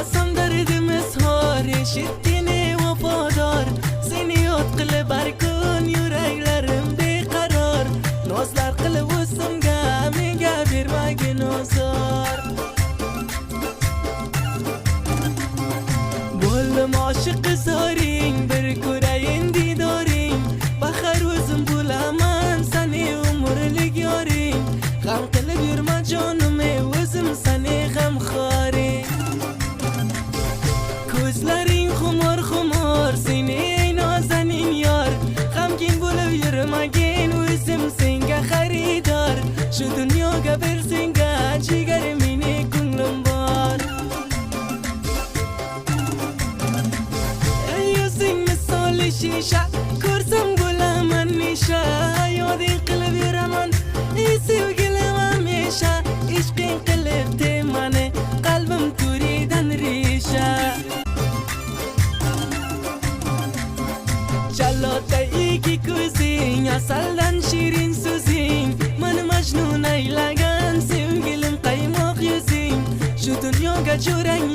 Qilsam dardim izhor, eshitding vafodor. Seni yod qilib har kun yuraklarim beqaror. Nozlar qilib o'zimga, menga bermagin ozor. Bo'ldim oshiq zoring, bir ko'rayin didoring. Bahar o'zim bo'laman, seni umrlik yoring. G'am qilib yurma jonim, o'zim seni g'amxoring. Ko'zlaring xumor, seni ey nozanin yor. G'amgin bo'lib yurmagin, o'zim senga xaridor. Shu dunyoga bersangga, jigar meni ko'nglim bor. Yuzing misoli shisha, ko'rsam bo'laman nisha. Yoding qilib yuraman, ey sevgilim hamisha. Ishqing qilib temani, qalbim turidan risha. Jalloday iki ko'zing, asaldan shirin so'zing. Meni majnun aylagan sevgilim qaymoq yuzing. Shu dunyoga jo'rang